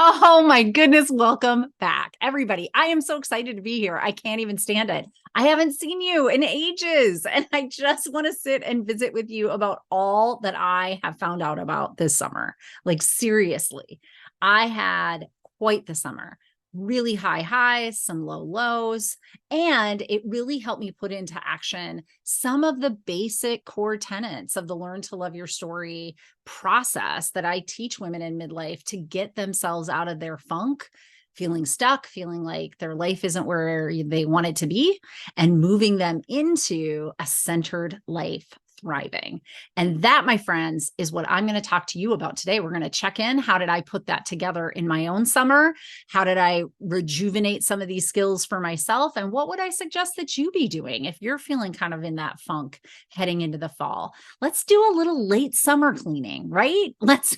Oh my goodness. Welcome back, everybody. I am so excited to be here. I can't even stand it. I haven't seen you in ages, and I just want to sit and visit with you about all that I have found out about this summer. Like, seriously, I had quite the summer. Really high highs, some low lows, and it really helped me put into action some of the basic core tenets of the Learn to Love Your Story process that I teach women in midlife to get themselves out of their funk, feeling stuck, feeling like their life isn't where they want it to be, and moving them into a centered life. Thriving. And that, my friends, is what I'm going to talk to you about today. We're going to check in. How did I put that together in my own summer? How did I rejuvenate some of these skills for myself? And what would I suggest that you be doing if you're feeling kind of in that funk heading into the fall? Let's do a little late summer cleaning, right? Let's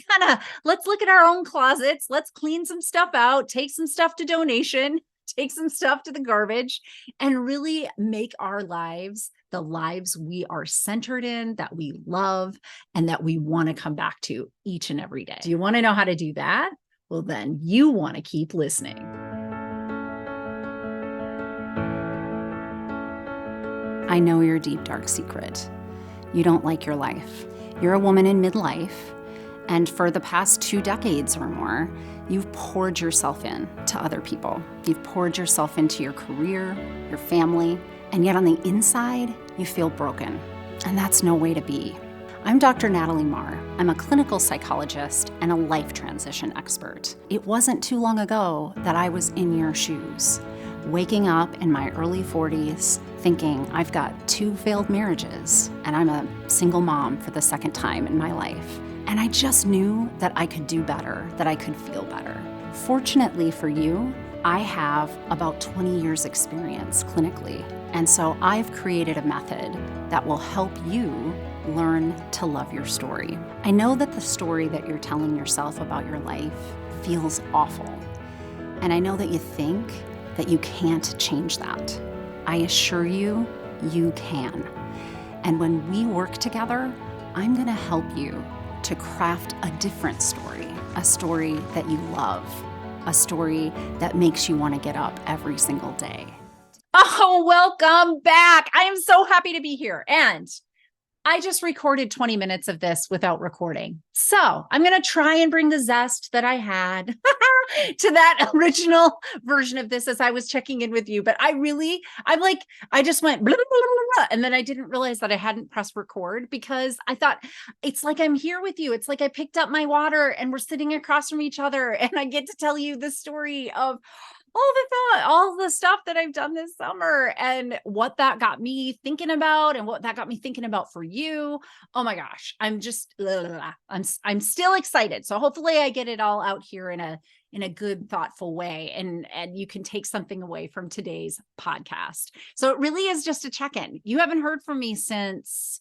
look at our own closets. Let's clean some stuff out, take some stuff to donation, take some stuff to the garbage, and really make our lives the lives we are centered in, that we love, and that we want to come back to each and every day. Do you want to know how to do that? Well, then you want to keep listening. I know your deep, dark secret. You don't like your life. You're a woman in midlife, and for the past 2 decades or more, you've poured yourself in to other people. You've poured yourself into your career, your family, and yet on the inside, you feel broken. And that's no way to be. I'm Dr. Natalie Marr. I'm a clinical psychologist and a life transition expert. It wasn't too long ago that I was in your shoes, waking up in my early 40s, thinking I've got 2 failed marriages, and I'm a single mom for the second time in my life. And I just knew that I could do better, that I could feel better. Fortunately for you, I have about 20 years experience clinically. And so I've created a method that will help you learn to love your story. I know that the story that you're telling yourself about your life feels awful. And I know that you think that you can't change that. I assure you, you can. And when we work together, I'm gonna help you to craft a different story, a story that you love, a story that makes you want to get up every single day. Oh, welcome back. I am so happy to be here. And I just recorded 20 minutes of this without recording. So I'm going to try and bring the zest that I had to that original version of this as I was checking in with you. But I just went blah, blah, blah, blah, and then I didn't realize that I hadn't pressed record because I thought it's like I'm here with you. It's like I picked up my water and we're sitting across from each other and I get to tell you the story of all the stuff that I've done this summer and what that got me thinking about and what that got me thinking about for you. Oh my gosh. I'm still excited. So hopefully I get it all out here in a good, thoughtful way. And you can take something away from today's podcast. So it really is just a check-in. You haven't heard from me since,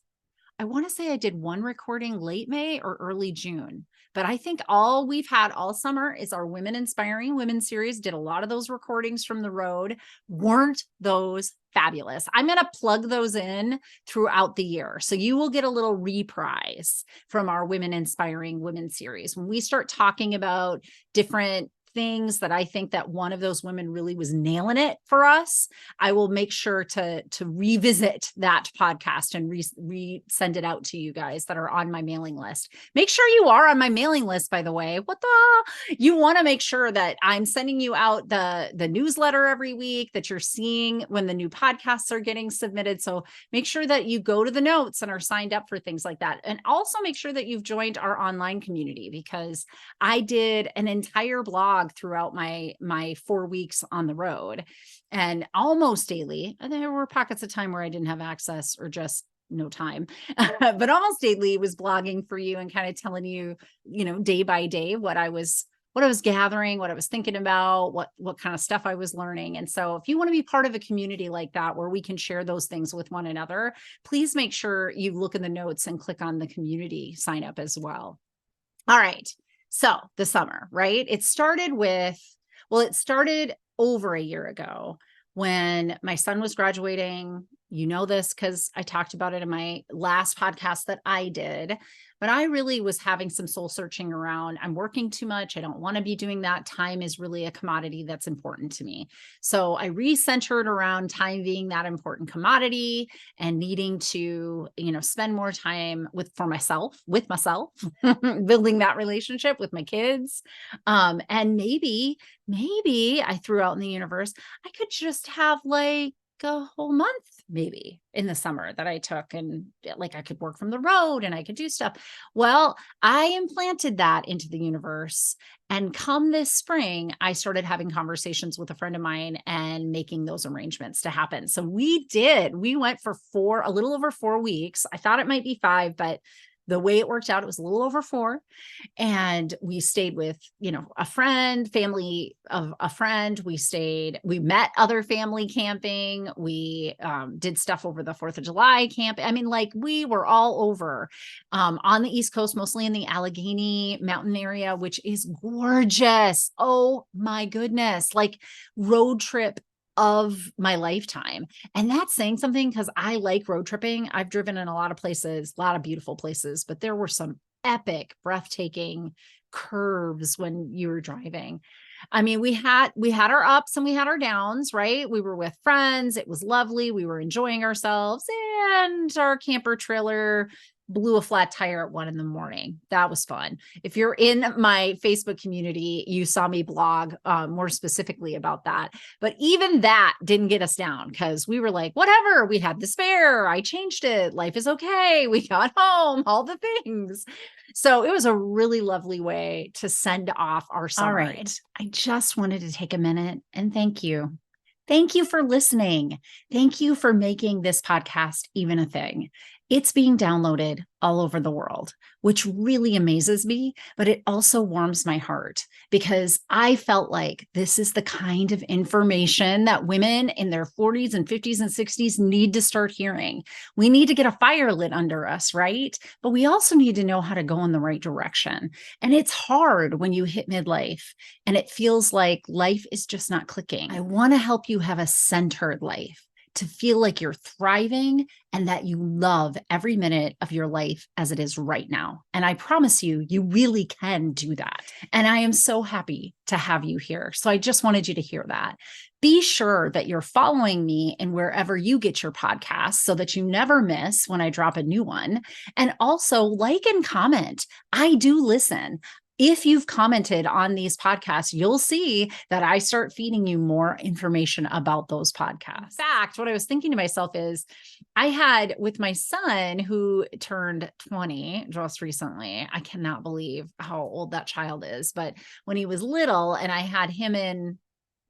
I want to say I did one recording late May or early June. But I think all we've had all summer is our Women Inspiring Women series. Did a lot of those recordings from the road. Weren't those fabulous? I'm going to plug those in throughout the year. So you will get a little reprise from our Women Inspiring Women series. When we start talking about different things that I think that one of those women really was nailing it for us, I will make sure to revisit that podcast and send it out to you guys that are on my mailing list. Make sure you are on my mailing list, by the way. You want to make sure that I'm sending you out the newsletter every week, that you're seeing when the new podcasts are getting submitted. So make sure that you go to the notes and are signed up for things like that. And also make sure that you've joined our online community, because I did an entire blog throughout my 4 weeks on the road, and almost daily. And there were pockets of time where I didn't have access or just no time, but almost daily was blogging for you and kind of telling you, day by day what I was gathering, what I was thinking about, what kind of stuff I was learning. And so if you want to be part of a community like that, where we can share those things with one another, please make sure you look in the notes and click on the community sign up as well. All right. So the summer, right? It started over a year ago when my son was graduating. You know this because I talked about it in my last podcast that I did. but I really was having some soul searching around. I'm working too much. I don't want to be doing that. Time is really a commodity that's important to me. So I recentered around time being that important commodity and needing to, spend more time with myself, building that relationship with my kids. And maybe I threw out in the universe, I could just have like a whole month maybe in the summer that I took, and like I could work from the road and I could do stuff. Well, I implanted that into the universe. And come this spring, I started having conversations with a friend of mine and making those arrangements to happen. So we went for a little over 4 weeks. I thought it might be 5, but the way it worked out, it was a little over 4. And we stayed with, a family of a friend. We met other family camping. We did stuff over the 4th of July camp. I mean, like we were all over on the East Coast, mostly in the Allegheny mountain area, which is gorgeous. Oh my goodness. Like road trip of my lifetime. And that's saying something because I like road tripping. I've driven in a lot of places, a lot of beautiful places, but there were some epic, breathtaking curves when you were driving. I mean, we had our ups and we had our downs, right? We were with friends. It was lovely. We were enjoying ourselves, and our camper trailer blew a flat tire at 1 a.m. That was fun. If you're in my Facebook community, you saw me blog more specifically about that. But even that didn't get us down because we were like, whatever, we had the spare. I changed it. Life is okay. We got home, all the things. So it was a really lovely way to send off our summer. All right. I just wanted to take a minute and thank you. Thank you for listening. Thank you for making this podcast even a thing. It's being downloaded all over the world, which really amazes me, but it also warms my heart because I felt like this is the kind of information that women in their 40s and 50s and 60s need to start hearing. We need to get a fire lit under us, right? But we also need to know how to go in the right direction. And it's hard when you hit midlife and it feels like life is just not clicking. I want to help you have a centered life, to feel like you're thriving and that you love every minute of your life as it is right now. And I promise you, you really can do that. And I am so happy to have you here. So I just wanted you to hear that. Be sure that you're following me in wherever you get your podcasts so that you never miss when I drop a new one. And also like and comment. I do listen. If you've commented on these podcasts, you'll see that I start feeding you more information about those podcasts. In fact, what I was thinking to myself is I had with my son who turned 20 just recently. I cannot believe how old that child is. But when he was little and I had him in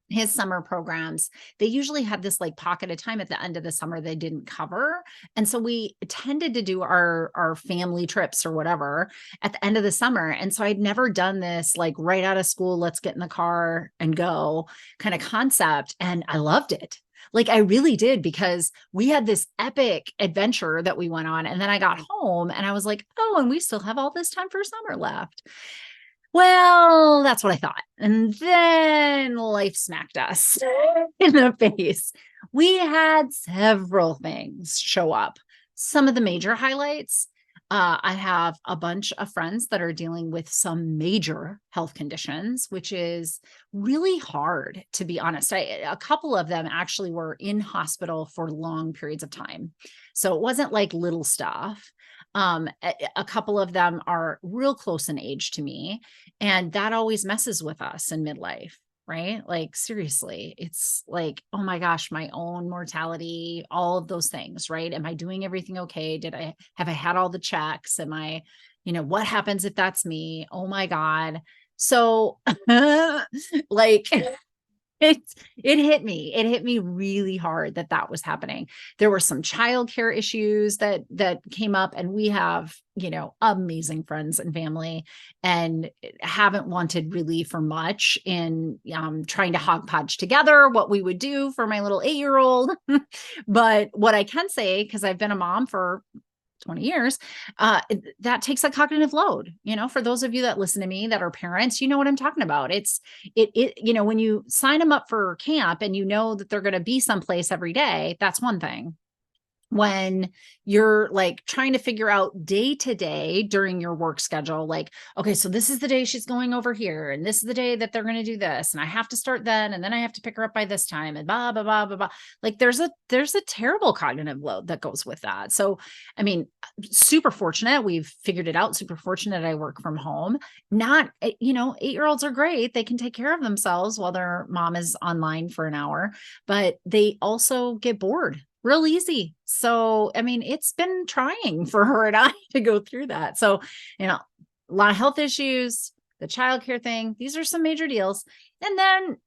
his summer programs, they usually had this like pocket of time at the end of the summer they didn't cover. And so we tended to do our family trips or whatever at the end of the summer. And so I'd never done this like right out of school, let's get in the car and go kind of concept. And I loved it. Like I really did, because we had this epic adventure that we went on. And then I got home and I was like, oh, and we still have all this time for summer left. Well, that's what I thought. And then life smacked us in the face. We had several things show up. Some of the major highlights, I have a bunch of friends that are dealing with some major health conditions, which is really hard, to be honest. A couple of them actually were in hospital for long periods of time. So it wasn't like little stuff. A couple of them are real close in age to me, and that always messes with us in midlife, right? Like seriously, it's like, oh my gosh, my own mortality, all of those things, right? Am I doing everything okay? Have I had all the checks? Am I, what happens if that's me? Oh my God. So like it hit me. It hit me really hard that was happening. There were some childcare issues that came up, and we have, amazing friends and family, and haven't wanted really for much in trying to hodgepodge together what we would do for my little 8-year-old. But what I can say, because I've been a mom for 20 years, that takes a cognitive load. For those of you that listen to me that are parents, you know what I'm talking about. When you sign them up for camp and you know that they're going to be someplace every day, that's one thing. when you're like trying to figure out day to day during your work schedule, like, okay, so this is the day she's going over here, and this is the day that they're going to do this, and I have to start then, and then I have to pick her up by this time, and blah, blah, blah, blah, blah. Like there's a terrible cognitive load that goes with that. So, I mean, super fortunate. We've figured it out. Super fortunate. I work from home. Not, 8-year-olds are great. They can take care of themselves while their mom is online for an hour, but they also get bored real easy. So, I mean, it's been trying for her and I to go through that. So, a lot of health issues, the childcare thing, these are some major deals. And then,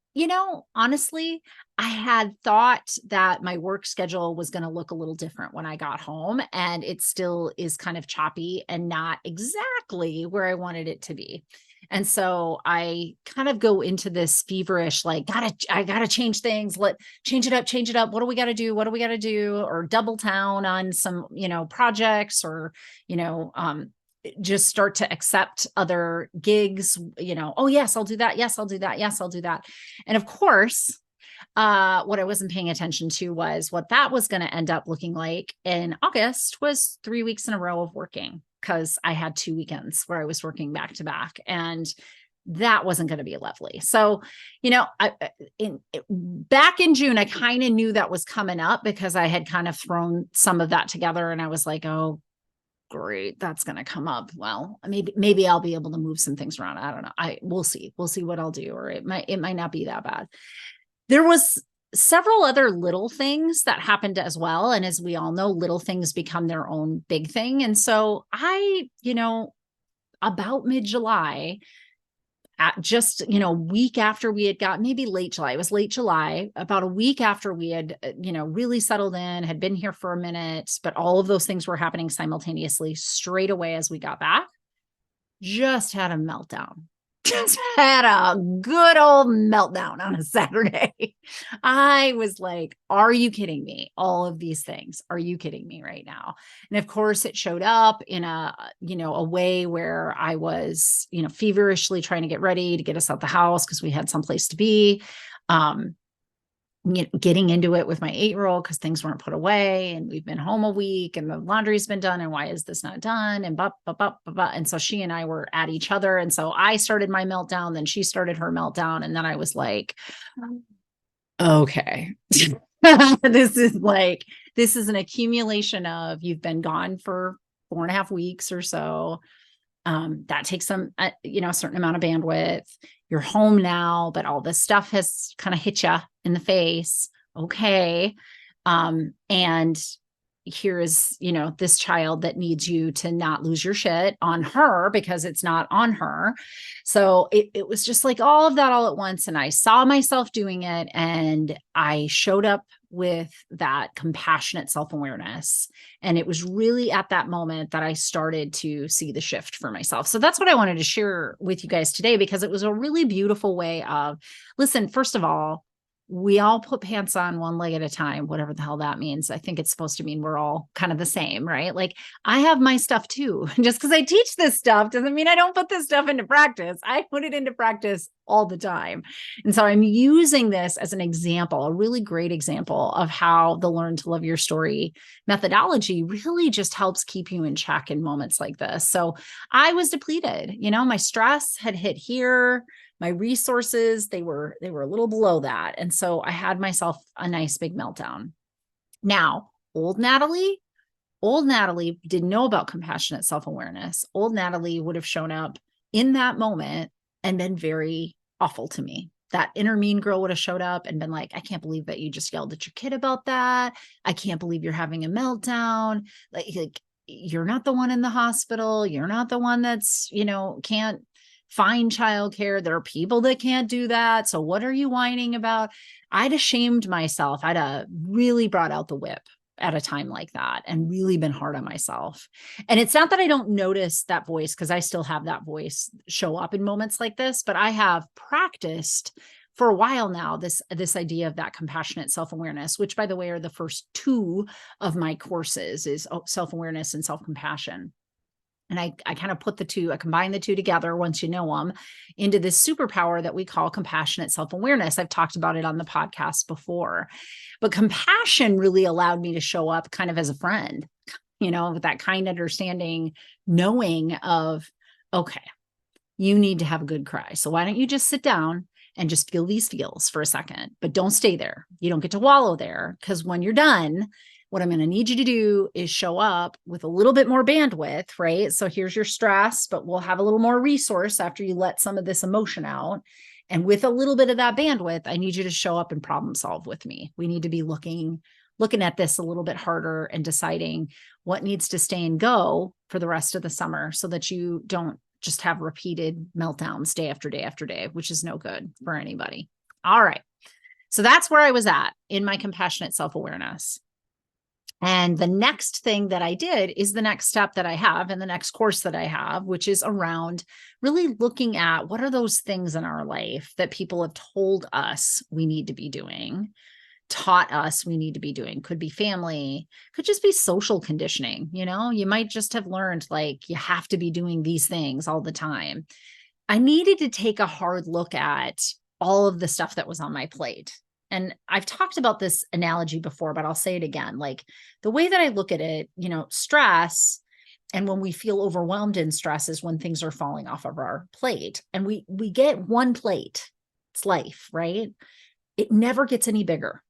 honestly, I had thought that my work schedule was going to look a little different when I got home, and it still is kind of choppy and not exactly where I wanted it to be. And so I kind of go into this feverish, like, I gotta change things. Change it up. What do we got to do? What do we got to do? Or double down on some, projects, or, just start to accept other gigs, oh yes, I'll do that. Yes, I'll do that. Yes, I'll do that. And of course, what I wasn't paying attention to was what that was going to end up looking like in August was 3 weeks in a row of working, because I had 2 weekends where I was working back to back, and that wasn't going to be lovely. So, back in June, I kind of knew that was coming up because I had kind of thrown some of that together, and I was like, oh, great, that's going to come up. Well, maybe I'll be able to move some things around. I don't know. We'll see what I'll do, or it might not be that bad. There was several other little things that happened as well. And as we all know, little things become their own big thing. And so I, about mid-July, at just, week after we had got, maybe late July, it was late July, about a week after we had, really settled in, had been here for a minute, but all of those things were happening simultaneously straight away as we got back, just had a meltdown. Just had a good old meltdown on a Saturday. I was like, are you kidding me? All of these things. Are you kidding me right now? And of course it showed up in a way where I was, feverishly trying to get ready to get us out the house because we had someplace to be. Getting into it with my 8-year-old because things weren't put away, and we've been home a week, and the laundry's been done, and why is this not done? And and so she and I were at each other. And so I started my meltdown, then she started her meltdown. And then I was like, okay, this is an accumulation of, you've been gone for 4.5 weeks or so. That takes some, a certain amount of bandwidth. You're home now, but all this stuff has kind of hit you in the face. Okay. And here is, this child that needs you to not lose your shit on her because it's not on her. So it was just like all of that all at once. And I saw myself doing it, and I showed up with that compassionate self-awareness. And it was really at that moment that I started to see the shift for myself. So that's what I wanted to share with you guys today, because it was a really beautiful way of, listen, first of all, we all put pants on one leg at a time, whatever the hell that means. I think it's supposed to mean we're all kind of the same, right? Like, I have my stuff too. Just because I teach this stuff doesn't mean I don't put this stuff into practice. I put it into practice all the time. And so I'm using this as an example, a really great example of how the Learn to Love Your Story methodology really just helps keep you in check in moments like this. So I was depleted, my stress had hit here. My resources, they were a little below that. And so I had myself a nice big meltdown. Now, old Natalie didn't know about compassionate self-awareness. Old Natalie would have shown up in that moment and been very awful to me. That inner mean girl would have showed up and been like, I can't believe that you just yelled at your kid about that. I can't believe you're having a meltdown. Like you're not the one in the hospital. You're not the one that's, can't find childcare. There are people that can't do that. So what are you whining about? I'd have shamed myself. I'd have really brought out the whip at a time like that and really been hard on myself. And it's not that I don't notice that voice, because I still have that voice show up in moments like this, but I have practiced for a while now, this idea of that compassionate self-awareness, which, by the way, are the first 2 of my courses, is self-awareness and self-compassion. And I kind of I combine the two together once you know them into this superpower that we call compassionate self-awareness. I've talked about it on the podcast before, but compassion really allowed me to show up kind of as a friend, with that kind understanding, knowing of, okay, you need to have a good cry. So why don't you just sit down and just feel these feels for a second, but don't stay there. You don't get to wallow there, because when you're done, what I'm going to need you to do is show up with a little bit more bandwidth, right? So here's your stress, but we'll have a little more resource after you let some of this emotion out. And with a little bit of that bandwidth, I need you to show up and problem solve with me. We need to be looking at this a little bit harder and deciding what needs to stay and go for the rest of the summer, so that you don't just have repeated meltdowns day after day after day, which is no good for anybody. All right. So that's where I was at in my compassionate self-awareness. And the next thing that I did is the next step that I have in the next course that I have, which is around really looking at what are those things in our life that people have told us we need to be doing, taught us we need to be doing. Could be family, could just be social conditioning. You might just have learned like you have to be doing these things all the time. I needed to take a hard look at all of the stuff that was on my plate. And I've talked about this analogy before, but I'll say it again. Like the way that I look at it, stress, and when we feel overwhelmed in stress is when things are falling off of our plate. And we get one plate. It's life, right? It never gets any bigger.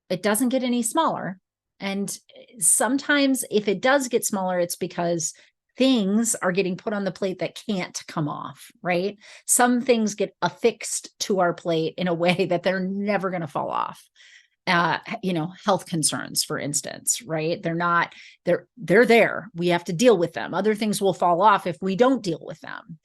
It doesn't get any smaller. And sometimes if it does get smaller, it's because things are getting put on the plate that can't come off, right? Some things get affixed to our plate in a way that they're never going to fall off. Health concerns, for instance, right? They're there. We have to deal with them. Other things will fall off if we don't deal with them.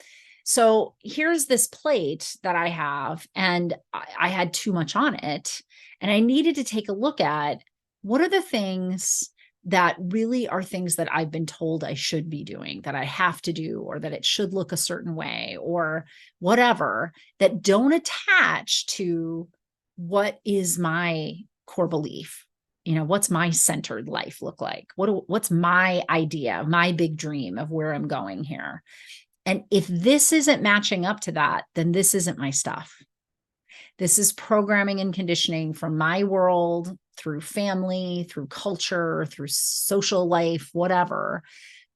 So here's this plate that I have, and I had too much on it. And I needed to take a look at what are the things that really are things that I've been told I should be doing, that I have to do, or that it should look a certain way, or whatever, that don't attach to what is my core belief. What's my centered life look like? What's my idea, my big dream of where I'm going here? And if this isn't matching up to that, then this isn't my stuff. This is programming and conditioning from my world, through family, through culture, through social life, whatever,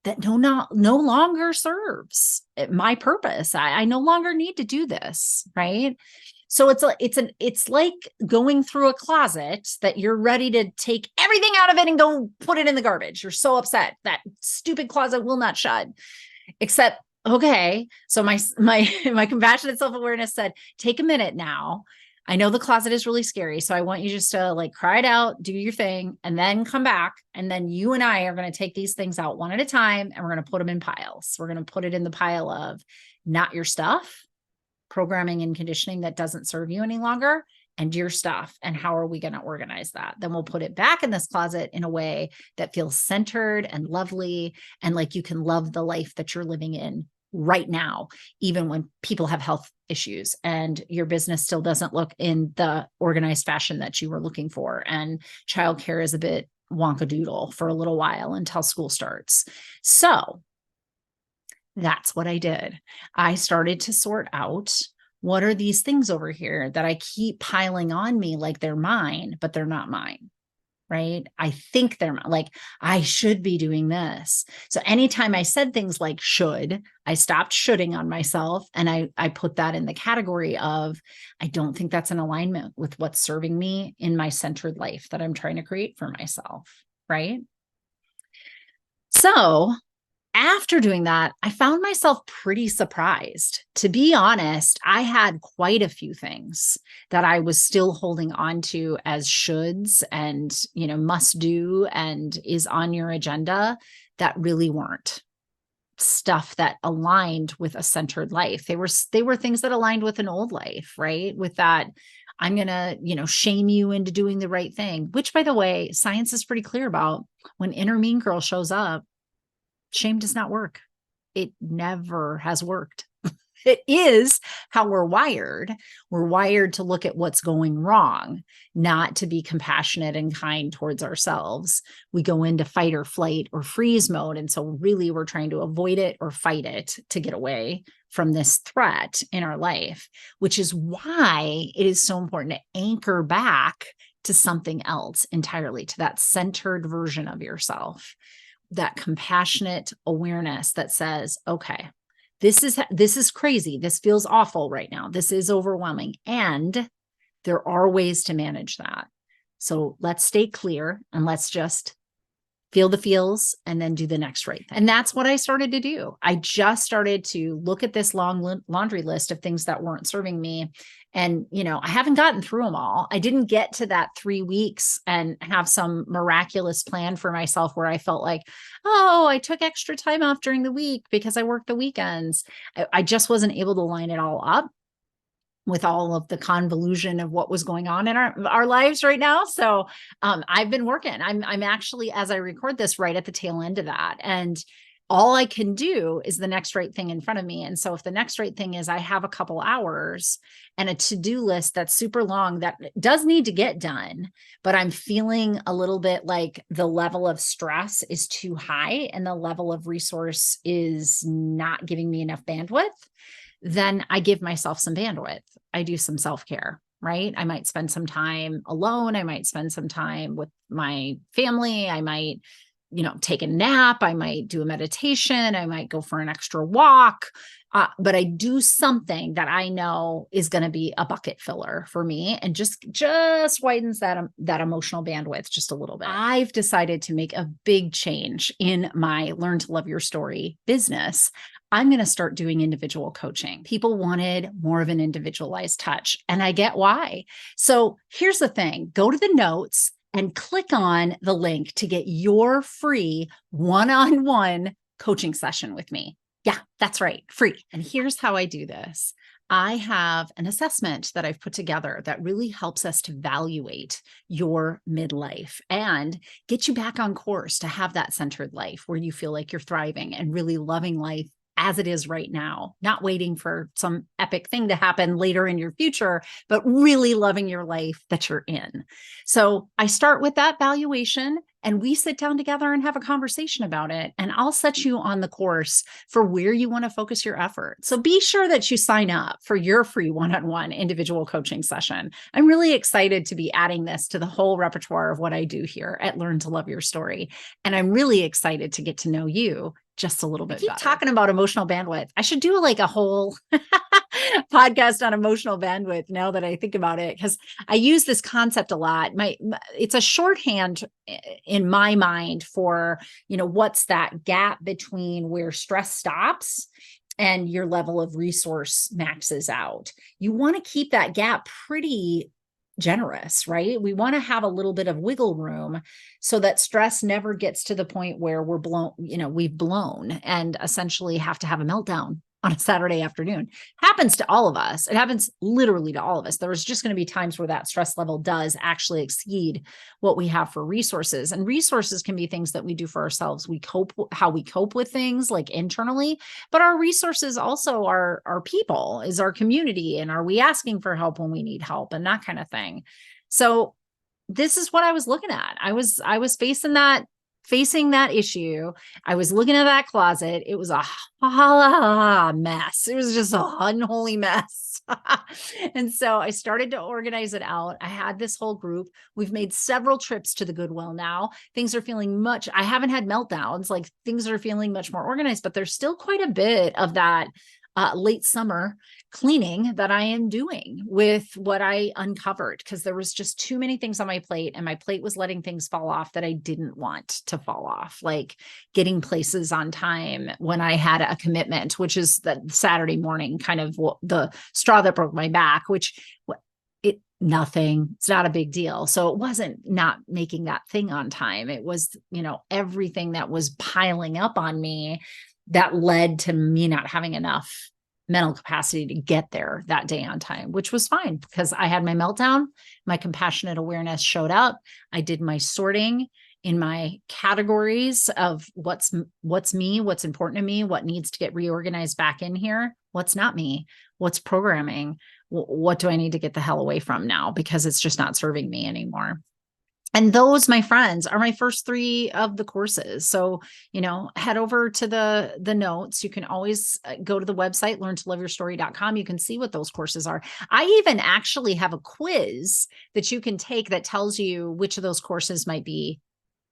that no longer serves my purpose. I no longer need to do this, right? So it's like going through a closet that you're ready to take everything out of it and go put it in the garbage. You're so upset that stupid closet will not shut. Except, okay, so my compassionate self-awareness said, take a minute now. I know the closet is really scary, so I want you just to like cry it out, do your thing, and then come back. And then you and I are going to take these things out one at a time, and we're going to put them in piles. We're going to put it in the pile of not your stuff, programming and conditioning that doesn't serve you any longer, and your stuff. And how are we going to organize that? Then we'll put it back in this closet in a way that feels centered and lovely, and like you can love the life that you're living in right now, even when people have health issues and your business still doesn't look in the organized fashion that you were looking for. And childcare is a bit wonkadoodle for a little while until school starts. So that's what I did. I started to sort out, what are these things over here that I keep piling on me like they're mine, but they're not mine. Right? I think they're like, I should be doing this. So anytime I said things like should, I stopped shoulding on myself. And I put that in the category of, I don't think that's in alignment with what's serving me in my centered life that I'm trying to create for myself. Right? So after doing that, I found myself pretty surprised. To be honest, I had quite a few things that I was still holding on to as shoulds and, must do and is on your agenda that really weren't stuff that aligned with a centered life. They were things that aligned with an old life, right? With that, I'm going to, shame you into doing the right thing, which, by the way, science is pretty clear about. When inner mean girl shows up, shame does not work. It never has worked. It is how we're wired. We're wired to look at what's going wrong, not to be compassionate and kind towards ourselves. We go into fight or flight or freeze mode. And so really we're trying to avoid it or fight it to get away from this threat in our life, which is why it is so important to anchor back to something else entirely, to that centered version of yourself, that compassionate awareness that says, okay, this is crazy. This feels awful right now. This is overwhelming. And there are ways to manage that. So let's stay clear and let's just feel the feels and then do the next right thing. And that's what I started to do. I just started to look at this long laundry list of things that weren't serving me. And, I haven't gotten through them all. I didn't get to that 3 weeks and have some miraculous plan for myself where I felt like, oh, I took extra time off during the week because I worked the weekends. I just wasn't able to line it all up with all of the convolution of what was going on in our lives right now. So I've been working. I'm actually, as I record this, right at the tail end of that. And all I can do is the next right thing in front of me. And so if the next right thing is I have a couple hours and a to-do list that's super long that does need to get done, but I'm feeling a little bit like the level of stress is too high and the level of resource is not giving me enough bandwidth, then I give myself some bandwidth. I do some self-care, right? I might spend some time alone. I might spend some time with my family. I might, take a nap. I might do a meditation. I might go for an extra walk. But I do something that I know is going to be a bucket filler for me and just widens that emotional bandwidth just a little bit. I've decided to make a big change in my Learn to Love Your Story business. I'm going to start doing individual coaching. People wanted more of an individualized touch, and I get why. So here's the thing. Go to the notes and click on the link to get your free one-on-one coaching session with me. Yeah, that's right. Free. And here's how I do this. I have an assessment that I've put together that really helps us to evaluate your midlife and get you back on course to have that centered life where you feel like you're thriving and really loving life as it is right now, not waiting for some epic thing to happen later in your future, but really loving your life that you're in. So I start with that valuation and we sit down together and have a conversation about it. And I'll set you on the course for where you want to focus your effort. So be sure that you sign up for your free one-on-one individual coaching session. I'm really excited to be adding this to the whole repertoire of what I do here at Learn to Love Your Story. And I'm really excited to get to know you just a little bit better. Talking about emotional bandwidth. I should do like a whole podcast on emotional bandwidth now that I think about it, because I use this concept a lot. It's a shorthand in my mind for, what's that gap between where stress stops and your level of resource maxes out. You want to keep that gap pretty generous, right? We want to have a little bit of wiggle room so that stress never gets to the point where we've blown and essentially have to have a meltdown on a Saturday afternoon. Happens to all of us. It happens literally to all of us. There's just going to be times where that stress level does actually exceed what we have for resources. And resources can be things that we do for ourselves. How we cope with things like internally, but our resources also are our people, is our community. And are we asking for help when we need help and that kind of thing? So this is what I was looking at. I was facing that issue. I was looking at that closet. It was a mess. It was just an unholy mess. And so I started to organize it out. I had this whole group. We've made several trips to the Goodwill now. Things are feeling I haven't had meltdowns. Like things are feeling much more organized, but there's still quite a bit of that late summer cleaning that I am doing with what I uncovered, because there was just too many things on my plate and my plate was letting things fall off that I didn't want to fall off, like getting places on time when I had a commitment, which is that Saturday morning, kind of the straw that broke my back, which it's not a big deal. So it wasn't not making that thing on time. It was, everything that was piling up on me that led to me not having enough mental capacity to get there that day on time, which was fine because I had my meltdown. My compassionate awareness showed up. I did my sorting in my categories of what's me, what's important to me, what needs to get reorganized back in here, what's not me, what's programming, what do I need to get the hell away from now because it's just not serving me anymore. And those, my friends, are my first 3 of the courses. So, head over to the notes. You can always go to the website, learntoloveyourstory.com. You can see what those courses are. I even actually have a quiz that you can take that tells you which of those courses might be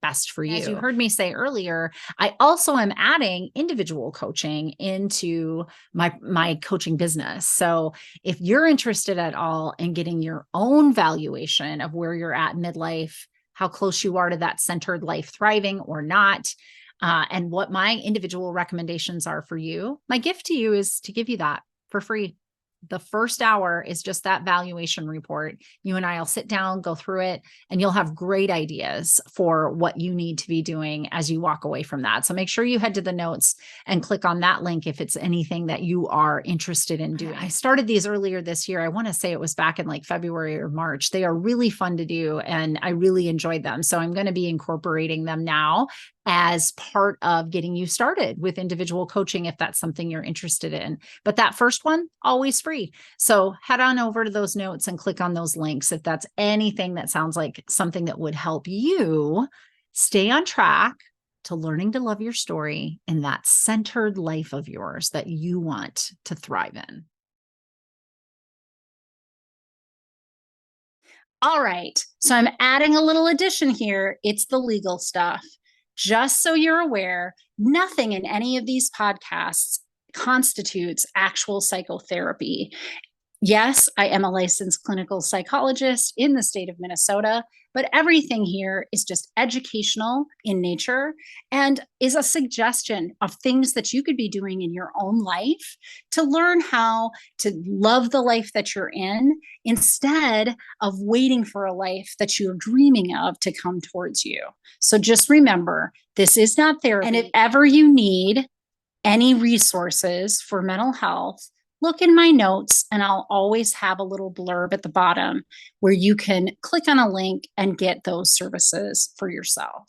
best for you. As you heard me say earlier, I also am adding individual coaching into my coaching business. So if you're interested at all in getting your own valuation of where you're at midlife, how close you are to that centered life thriving or not, and what my individual recommendations are for you, my gift to you is to give you that for free. The first hour is just that valuation report. You and I will sit down, go through it, and you'll have great ideas for what you need to be doing as you walk away from that. So make sure you head to the notes and click on that link if it's anything that you are interested in doing. I started these earlier this year. I want to say it was back in like February or March. They are really fun to do, and I really enjoyed them. So I'm going to be incorporating them now as part of getting you started with individual coaching if that's something you're interested in. But that first one, always free. So head on over to those notes and click on those links if that's anything that sounds like something that would help you stay on track to learning to love your story in that centered life of yours that you want to thrive in. All right, so I'm adding a little addition here. It's the legal stuff. Just so you're aware, nothing in any of these podcasts constitutes actual psychotherapy. Yes, I am a licensed clinical psychologist in the state of Minnesota, but everything here is just educational in nature and is a suggestion of things that you could be doing in your own life to learn how to love the life that you're in instead of waiting for a life that you're dreaming of to come towards you. So just remember, this is not therapy. And if ever you need any resources for mental health, look in my notes and I'll always have a little blurb at the bottom where you can click on a link and get those services for yourself.